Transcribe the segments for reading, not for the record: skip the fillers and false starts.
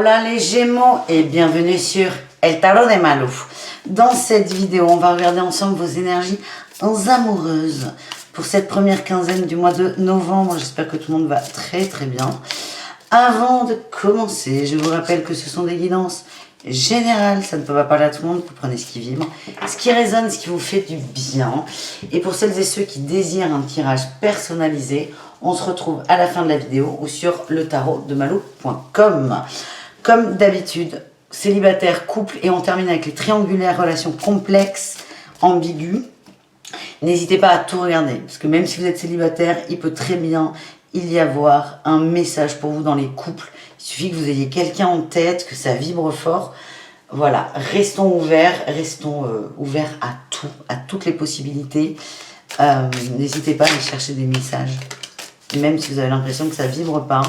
Hola les Gémeaux et bienvenue sur El Tarot de Malou. Dans cette vidéo, on va regarder ensemble vos énergies amoureuses pour cette première quinzaine du mois de novembre. J'espère que tout le monde va très bien. Avant de commencer, je vous rappelle que ce sont des guidances générales, ça ne peut pas parler à tout le monde, vous prenez ce qui vibre, ce qui résonne, ce qui vous fait du bien. Et pour celles et ceux qui désirent un tirage personnalisé, on se retrouve à la fin de la vidéo ou sur letarotdemalou.com. Comme d'habitude, célibataire, couple, et on termine avec les triangulaires, relations complexes, ambiguës. N'hésitez pas à tout regarder, parce que même si vous êtes célibataire, il peut très bien y avoir un message pour vous dans les couples. Il suffit que vous ayez quelqu'un en tête, que ça vibre fort. Voilà, restons ouverts à tout, à toutes les possibilités. N'hésitez pas à aller chercher des messages. Même si vous avez l'impression que ça vibre pas,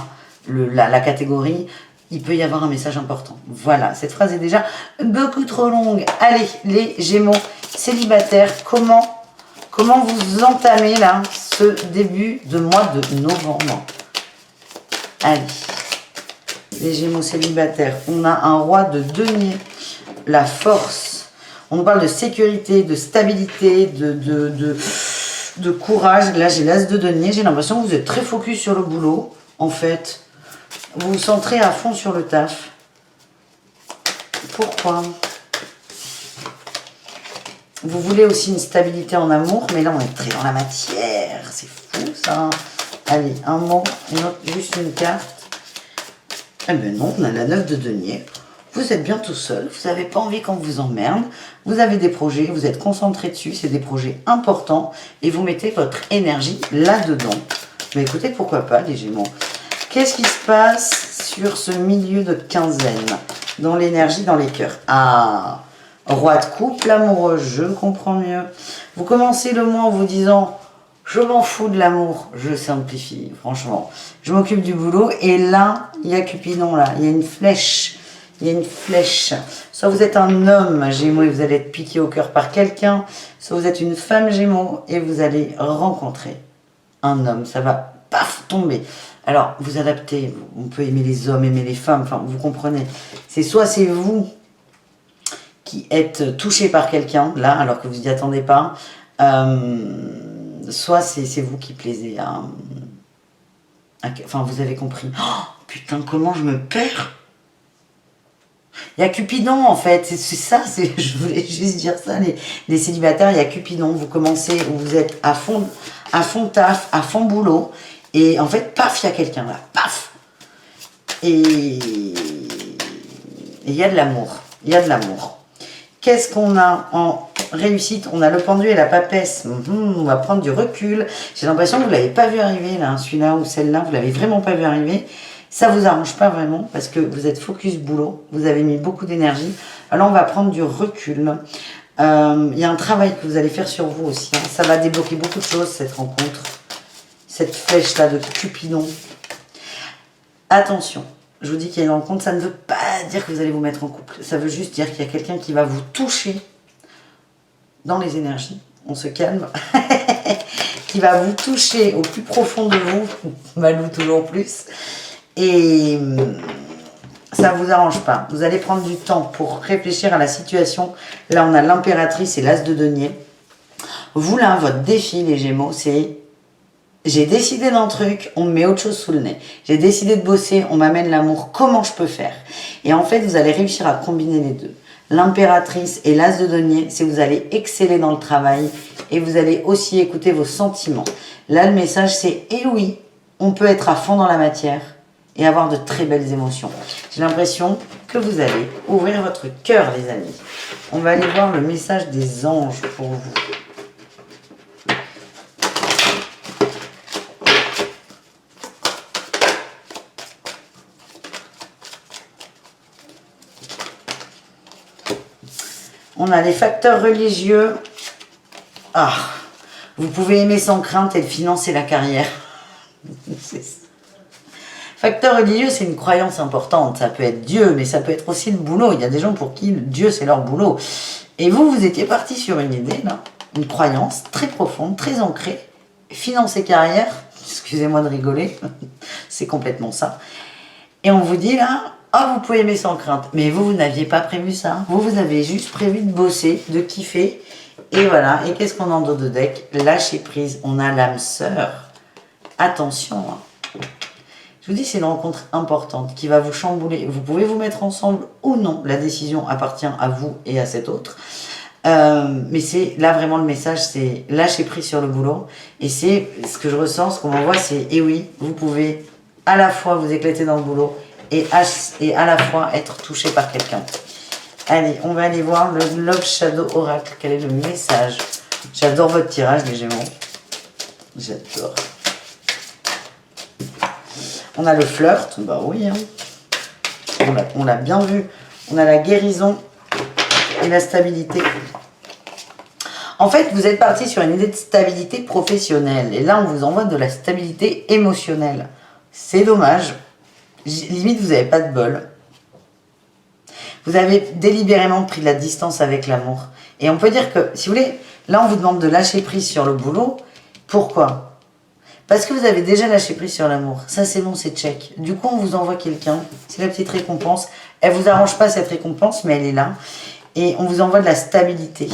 la catégorie, il peut y avoir un message important. Voilà, cette phrase est déjà beaucoup trop longue. Allez, les Gémeaux célibataires, comment vous entamez là ce début de mois de novembre? Allez, les Gémeaux célibataires, on a un roi de denier, la force. On nous parle de sécurité, de stabilité, de courage. Là, j'ai l'as de denier. J'ai l'impression que vous êtes très focus sur le boulot. En fait, vous vous centrez à fond sur le taf. Pourquoi? Vous voulez aussi une stabilité en amour, mais là, on est très dans la matière. C'est fou, ça. Allez, un mot, une autre, juste une carte. Eh bien non, on a la 9 de denier. Vous êtes bien tout seul, vous n'avez pas envie qu'on vous emmerde, vous avez des projets, vous êtes concentré dessus, c'est des projets importants et vous mettez votre énergie là-dedans. Mais écoutez, pourquoi pas les Gémeaux? Qu'est-ce qui se passe sur ce milieu de quinzaine? Dans l'énergie, dans les cœurs. Ah, roi de couple amoureux, je comprends mieux. Vous commencez le mois en vous disant, je m'en fous de l'amour, je simplifie, franchement. Je m'occupe du boulot et là, il y a Cupidon là, il y a une flèche. Il y a une flèche. Soit vous êtes un homme Gémeaux et vous allez être piqué au cœur par quelqu'un, soit vous êtes une femme Gémeaux et vous allez rencontrer un homme. Ça va, paf, tomber. Alors, vous adaptez. On peut aimer les hommes, aimer les femmes. Enfin, vous comprenez. Soit c'est vous qui êtes touché par quelqu'un, là, alors que vous n'y attendez pas. Soit c'est vous qui plaisez à... Enfin, vous avez compris. Oh, putain, comment je me perds? Il y a Cupidon en fait, c'est ça, je voulais juste dire ça, les célibataires, il y a Cupidon, vous commencez, vous êtes à fond taf, à fond boulot, et en fait, paf, il y a quelqu'un là, paf. Et il y a de l'amour, Qu'est-ce qu'on a en réussite? On a le pendu et la papesse, on va prendre du recul. J'ai l'impression que vous ne l'avez pas vu arriver là, celui-là ou celle-là, vous ne l'avez vraiment pas vu arriver. Ça vous arrange pas vraiment parce que vous êtes focus boulot, vous avez mis beaucoup d'énergie. Alors on va prendre du recul. Il y a un travail que vous allez faire sur vous aussi. Hein. Ça va débloquer beaucoup de choses cette rencontre. Cette flèche là de Cupidon. Attention, je vous dis qu'il y a une rencontre, ça ne veut pas dire que vous allez vous mettre en couple. Ça veut juste dire qu'il y a quelqu'un qui va vous toucher dans les énergies. On se calme. Qui va vous toucher au plus profond de vous. Malou toujours plus. Et ça ne vous arrange pas. Vous allez prendre du temps pour réfléchir à la situation. Là, on a l'impératrice et l'as de denier. Vous, là, votre défi, les Gémeaux, c'est... J'ai décidé d'un truc, on me met autre chose sous le nez. J'ai décidé de bosser, on m'amène l'amour. Comment je peux faire? Et en fait, vous allez réussir à combiner les deux. L'impératrice et l'as de denier, c'est vous allez exceller dans le travail et vous allez aussi écouter vos sentiments. Là, le message, c'est « Eh oui, on peut être à fond dans la matière ». Et avoir de très belles émotions. J'ai l'impression que vous allez ouvrir votre cœur, les amis. On va aller voir le message des anges pour vous. On a les facteurs religieux. Ah, vous pouvez aimer sans crainte et le financer la carrière. C'est ça. Facteur religieux, c'est une croyance importante. Ça peut être Dieu, mais ça peut être aussi le boulot. Il y a des gens pour qui Dieu, c'est leur boulot. Et vous étiez parti sur une idée, là, une croyance très profonde, très ancrée. Financer carrière, excusez-moi de rigoler, c'est complètement ça. Et on vous dit là, Ah, vous pouvez aimer sans crainte. Mais vous n'aviez pas prévu ça. Vous avez juste prévu de bosser, de kiffer. Et voilà. Et qu'est-ce qu'on a en dos de deck? Lâcher prise. On a l'âme sœur. Attention. Je vous dis, c'est une rencontre importante qui va vous chambouler. Vous pouvez vous mettre ensemble ou non. La décision appartient à vous et à cet autre. Mais c'est là vraiment le message, c'est lâcher prise sur le boulot. Et c'est ce que je ressens, ce qu'on m'envoie, c'est et oui, vous pouvez à la fois vous éclater dans le boulot et à la fois être touché par quelqu'un. Allez, on va aller voir le Love Shadow Oracle. Quel est le message? J'adore votre tirage, les Gémeaux. J'adore. On a le flirt, bah oui, hein. On l'a bien vu. On a la guérison et la stabilité. En fait, vous êtes parti sur une idée de stabilité professionnelle. Et là, on vous envoie de la stabilité émotionnelle. C'est dommage. Limite, vous n'avez pas de bol. Vous avez délibérément pris de la distance avec l'amour. Et on peut dire que, si vous voulez, là, on vous demande de lâcher prise sur le boulot. Pourquoi? Parce que vous avez déjà lâché prise sur l'amour. Ça, c'est bon, c'est check. Du coup, on vous envoie quelqu'un. C'est la petite récompense. Elle vous arrange pas, cette récompense, mais elle est là. Et on vous envoie de la stabilité,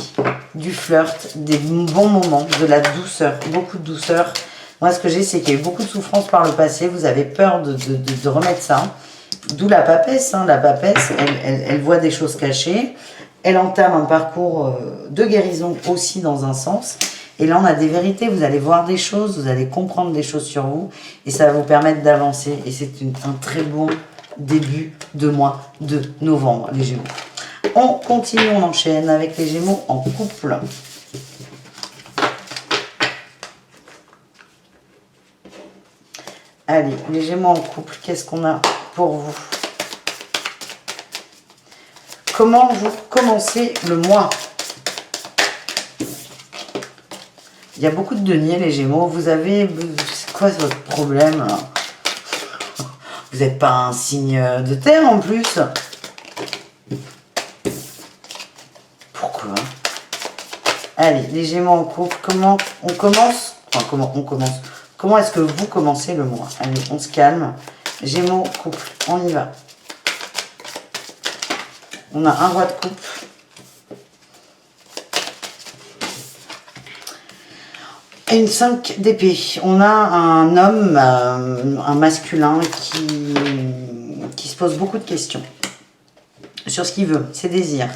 du flirt, des bons moments, de la douceur, beaucoup de douceur. Moi, ce que j'ai, c'est qu'il y a eu beaucoup de souffrance par le passé. Vous avez peur de remettre ça. D'où la papesse. Hein. La papesse, elle voit des choses cachées. Elle entame un parcours de guérison aussi dans un sens. Et là, on a des vérités. Vous allez voir des choses, vous allez comprendre des choses sur vous. Et ça va vous permettre d'avancer. Et c'est un très bon début de mois de novembre, les Gémeaux. On continue, on enchaîne avec les Gémeaux en couple. Allez, les Gémeaux en couple, qu'est-ce qu'on a pour vous? Comment vous commencez le mois? Il y a beaucoup de deniers, les Gémeaux. Vous avez... C'est quoi votre problème, là? Vous n'êtes pas un signe de terre, en plus. Pourquoi? Allez, les Gémeaux en couple, comment on commence? Enfin, comment on commence? Comment est-ce que vous commencez le mois? Allez, on se calme. Gémeaux, couple, on y va. On a un roi de coupe. Et une 5 d'épée. On a un homme, un masculin qui se pose beaucoup de questions sur ce qu'il veut, ses désirs.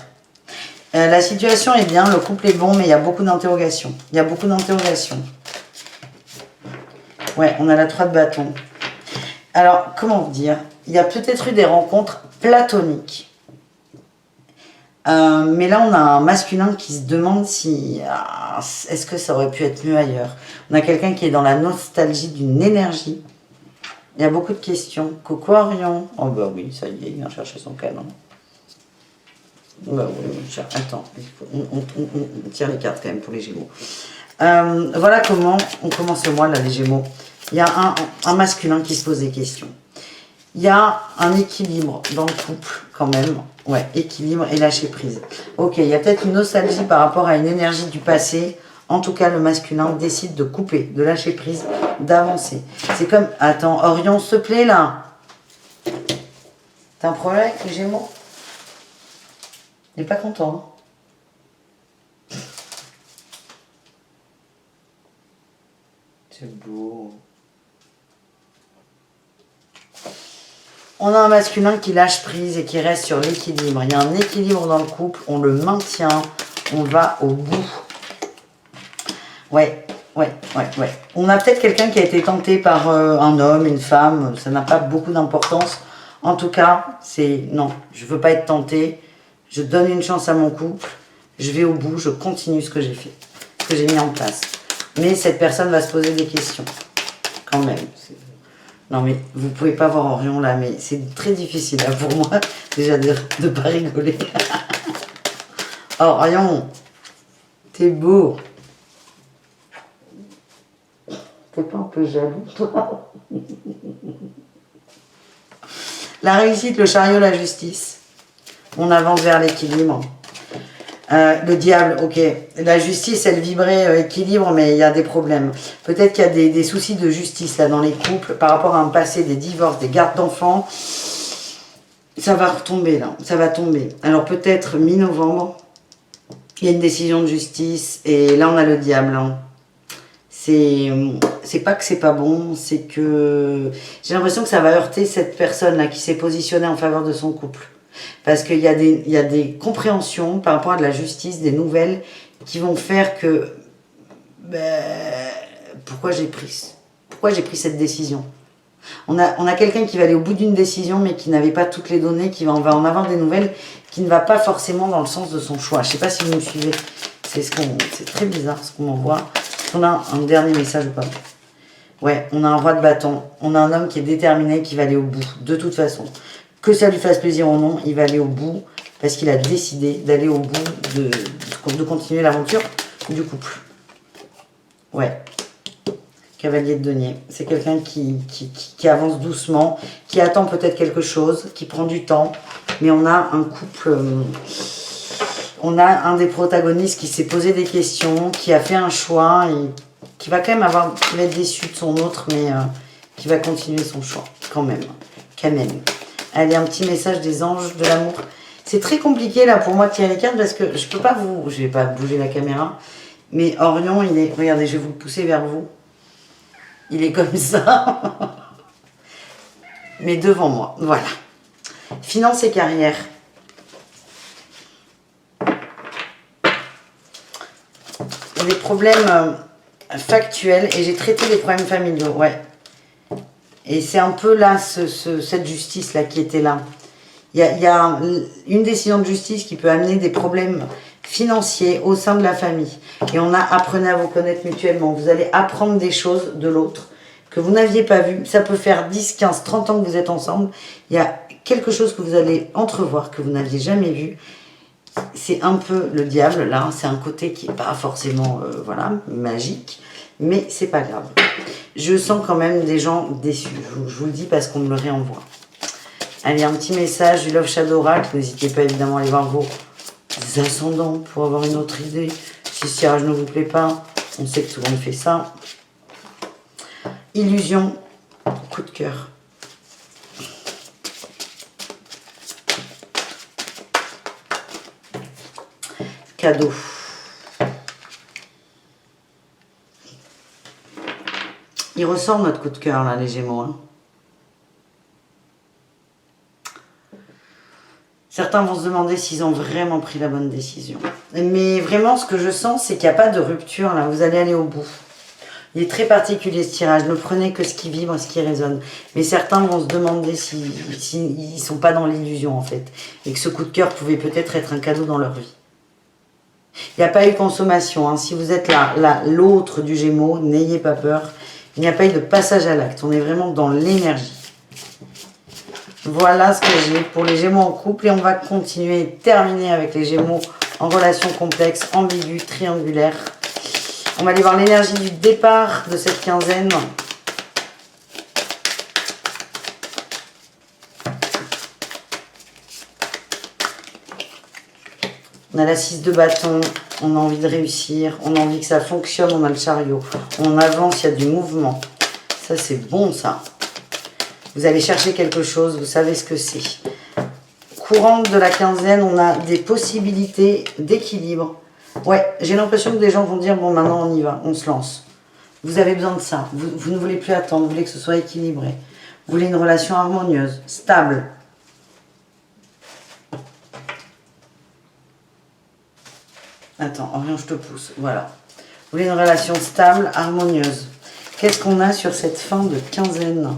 La situation est bien, le couple est bon, mais il y a beaucoup d'interrogations. Il y a beaucoup d'interrogations. Ouais, on a la 3 de bâton. Alors, comment vous dire? Il y a peut-être eu des rencontres platoniques. Mais là, on a un masculin qui se demande si... est-ce que ça aurait pu être mieux ailleurs? On a quelqu'un qui est dans la nostalgie d'une énergie. Il y a beaucoup de questions. Coucou Orion. Oh bah oui, ça y est, il vient chercher son canon. Bah oui, attends, on tire les cartes quand même pour les Gémeaux. Voilà comment on commence le mois là, les Gémeaux. Il y a un masculin qui se pose des questions. Il y a un équilibre dans le couple quand même. Ouais, équilibre et lâcher prise. Ok, il y a peut-être une nostalgie par rapport à une énergie du passé. En tout cas, le masculin décide de couper, de lâcher prise, d'avancer. C'est comme... Attends, Orion, s'il te plaît, là. T'as un problème avec les Gémeaux? Il n'est pas content. Hein. C'est beau. On a un masculin qui lâche prise et qui reste sur l'équilibre. Il y a un équilibre dans le couple, on le maintient, on va au bout. Ouais. On a peut-être quelqu'un qui a été tenté par un homme, une femme, ça n'a pas beaucoup d'importance. En tout cas, c'est non, je ne veux pas être tenté, je donne une chance à mon couple, je vais au bout, je continue ce que j'ai fait, ce que j'ai mis en place. Mais cette personne va se poser des questions, quand même. Non mais vous pouvez pas voir Orion là, mais c'est très difficile là, pour moi déjà de ne pas rigoler. Orion, t'es beau. T'es pas un peu jaloux toi? La réussite, le chariot, la justice. On avance vers l'équilibre. Le diable, ok. La justice, elle vibrait équilibre, mais il y a des problèmes. Peut-être qu'il y a des soucis de justice là dans les couples par rapport à un passé, des divorces, des gardes d'enfants. Ça va retomber là, ça va tomber. Alors peut-être mi-novembre, il y a une décision de justice et là on a le diable. Hein. C'est pas que c'est pas bon, c'est que j'ai l'impression que ça va heurter cette personne-là qui s'est positionnée en faveur de son couple. Parce qu'il y a des compréhensions par rapport à de la justice, des nouvelles qui vont faire que... Ben, pourquoi j'ai pris cette décision? On a quelqu'un qui va aller au bout d'une décision mais qui n'avait pas toutes les données, on va en avoir des nouvelles qui ne va pas forcément dans le sens de son choix. Je ne sais pas si vous me suivez. C'est très bizarre ce qu'on m'envoie. On a un dernier message ou pas? Ouais, on a un roi de bâton. On a un homme qui est déterminé, qui va aller au bout. De toute façon. Que ça lui fasse plaisir ou non, il va aller au bout parce qu'il a décidé d'aller au bout de continuer l'aventure du couple. Ouais. Cavalier de denier. C'est quelqu'un qui avance doucement, qui attend peut-être quelque chose, qui prend du temps. Mais on a un couple... on a un des protagonistes qui s'est posé des questions, qui a fait un choix et qui va quand même qui va être déçu de son autre, mais qui va continuer son choix quand même. Quand même. Allez, un petit message des anges de l'amour. C'est très compliqué là pour moi de tirer les cartes parce que je peux pas je vais pas bouger la caméra, mais Orion, il est... Regardez, je vais vous le pousser vers vous. Il est comme ça. Mais devant moi, voilà. Finances et carrière. Des problèmes factuels et j'ai traité des problèmes familiaux, ouais. Et c'est un peu là, cette justice-là qui était là. Il y a une décision de justice qui peut amener des problèmes financiers au sein de la famille. Et apprenez à vous connaître mutuellement. Vous allez apprendre des choses de l'autre que vous n'aviez pas vues. Ça peut faire 10, 15, 30 ans que vous êtes ensemble. Il y a quelque chose que vous allez entrevoir que vous n'aviez jamais vu. C'est un peu le diable, là. C'est un côté qui n'est pas forcément voilà, magique. Mais c'est pas grave. Je sens quand même des gens déçus. Je vous le dis parce qu'on me le réenvoie. Allez, un petit message du Love Shadow Oracle. N'hésitez pas évidemment à aller voir vos ascendants pour avoir une autre idée. Si ce tirage ne vous plaît pas, on sait que tout le monde fait ça. Illusion, coup de cœur. Cadeau. Il ressort notre coup de cœur là, les Gémeaux. Hein. Certains vont se demander s'ils ont vraiment pris la bonne décision. Mais vraiment, ce que je sens, c'est qu'il n'y a pas de rupture là. Vous allez aller au bout. Il est très particulier ce tirage. Ne prenez que ce qui vibre, ce qui résonne. Mais certains vont se demander s'ils ne sont pas dans l'illusion en fait. Et que ce coup de cœur pouvait peut-être être un cadeau dans leur vie. Il n'y a pas eu consommation. Hein. Si vous êtes l'autre du Gémeaux, n'ayez pas peur. Il n'y a pas eu de passage à l'acte. On est vraiment dans l'énergie. Voilà ce que j'ai pour les Gémeaux en couple. Et on va continuer et terminer avec les Gémeaux en relation complexe, ambiguë, triangulaire. On va aller voir l'énergie du départ de cette quinzaine. On a la 6 de bâton, on a envie de réussir, on a envie que ça fonctionne, on a le chariot. On avance, il y a du mouvement. Ça, c'est bon, ça. Vous allez chercher quelque chose, vous savez ce que c'est. Courante de la quinzaine, on a des possibilités d'équilibre. Ouais, j'ai l'impression que des gens vont dire, bon, maintenant, on y va, on se lance. Vous avez besoin de ça. Vous ne voulez plus attendre, vous voulez que ce soit équilibré. Vous voulez une relation harmonieuse, stable. Attends, Orion, je te pousse. Voilà. Vous voulez une relation stable, harmonieuse. Qu'est-ce qu'on a sur cette fin de quinzaine?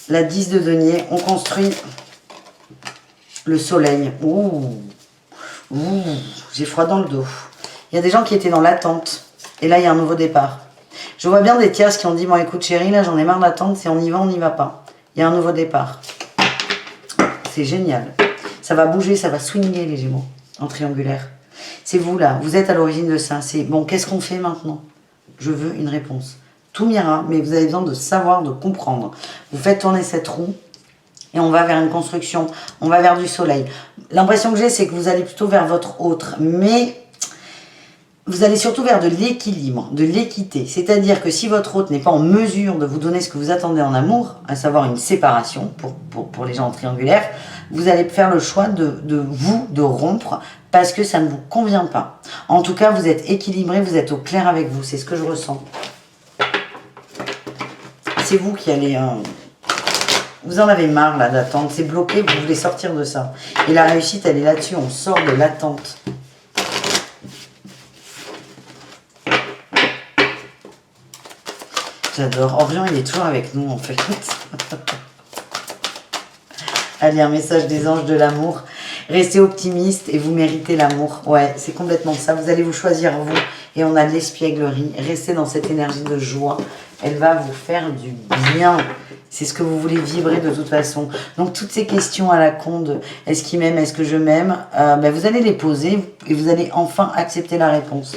La 10 de denier. On construit le soleil. Ouh. Ouh. J'ai froid dans le dos. Il y a des gens qui étaient dans l'attente. Et là, il y a un nouveau départ. Je vois bien des tierces qui ont dit, bon, écoute, chérie, là, j'en ai marre d'attendre. Si on y va, on n'y va pas. Il y a un nouveau départ. C'est génial. Ça va bouger, ça va swinguer les Gémeaux en triangulaire. C'est vous là, vous êtes à l'origine de ça. C'est bon, qu'est-ce qu'on fait maintenant? Je veux une réponse. Tout m'ira, mais vous avez besoin de savoir, de comprendre. Vous faites tourner cette roue et on va vers une construction. On va vers du soleil. L'impression que j'ai, c'est que vous allez plutôt vers votre autre. Mais vous allez surtout vers de l'équilibre, de l'équité. C'est-à-dire que si votre hôte n'est pas en mesure de vous donner ce que vous attendez en amour, à savoir une séparation pour les gens triangulaires, vous allez faire le choix de rompre parce que ça ne vous convient pas. En tout cas, vous êtes équilibré, vous êtes au clair avec vous. C'est ce que je ressens. C'est vous qui allez... vous en avez marre là d'attendre. C'est bloqué, vous voulez sortir de ça. Et la réussite, elle est là-dessus. On sort de l'attente. J'adore. Orient, il est toujours avec nous, en fait. Allez, un message des anges de l'amour. Restez optimiste et vous méritez l'amour. Ouais, c'est complètement ça. Vous allez vous choisir, vous. Et on a l'espièglerie. Restez dans cette énergie de joie. Elle va vous faire du bien. C'est ce que vous voulez vibrer de toute façon. Donc, toutes ces questions à la con de est-ce qu'il m'aime, est-ce que je m'aime, vous allez les poser et vous allez enfin accepter la réponse.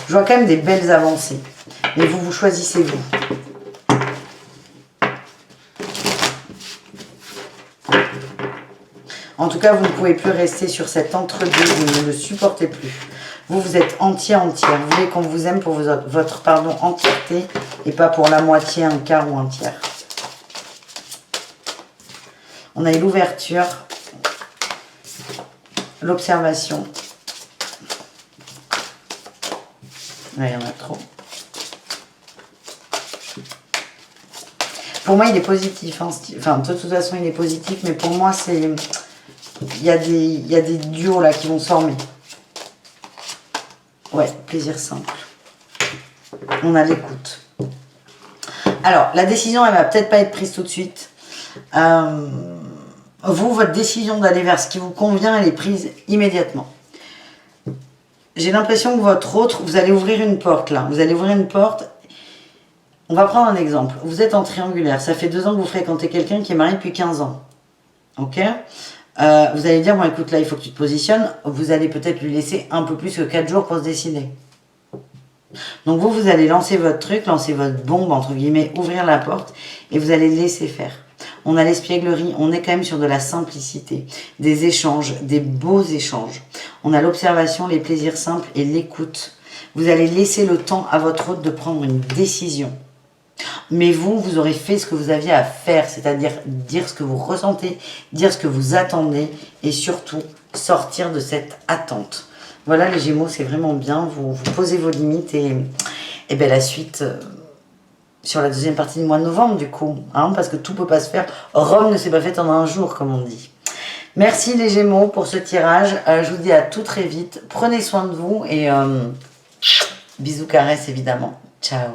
Je vois quand même des belles avancées. Mais vous, vous choisissez vous. En tout cas, vous ne pouvez plus rester sur cet entre-deux. Vous ne le supportez plus. Vous, vous êtes entière. Vous voulez qu'on vous aime pour votre entièreté et pas pour la moitié, un quart ou un tiers. On a eu l'ouverture, l'observation. Là, il y en a trop. Pour moi, il est positif. Hein, enfin, de toute façon, il est positif. Mais pour moi, c'est... Il y a des duos là qui vont se former. Ouais, plaisir simple. On a l'écoute. Alors, la décision, elle va peut-être pas être prise tout de suite. Vous, votre décision d'aller vers ce qui vous convient, elle est prise immédiatement. J'ai l'impression que votre autre, vous allez ouvrir une porte là. Vous allez ouvrir une porte. On va prendre un exemple. Vous êtes en triangulaire. Ça fait 2 ans que vous fréquentez quelqu'un qui est marié depuis 15 ans. Ok ? Vous allez dire, bon écoute, là il faut que tu te positionnes. Vous allez peut-être lui laisser un peu plus que 4 jours pour se décider. Donc vous allez lancer votre truc, lancer votre bombe, entre guillemets, ouvrir la porte et vous allez laisser faire. On a l'espièglerie, on est quand même sur de la simplicité, des échanges, des beaux échanges. On a l'observation, les plaisirs simples et l'écoute. Vous allez laisser le temps à votre hôte de prendre une décision. Mais vous aurez fait ce que vous aviez à faire, c'est-à-dire dire ce que vous ressentez, dire ce que vous attendez et surtout sortir de cette attente. Voilà les Gémeaux, c'est vraiment bien, vous posez vos limites et bien la suite sur la deuxième partie du mois de novembre du coup, hein, parce que tout ne peut pas se faire. Rome ne s'est pas faite en un jour comme on dit. Merci les Gémeaux pour ce tirage, je vous dis à tout très vite, prenez soin de vous et bisous caresses évidemment, ciao.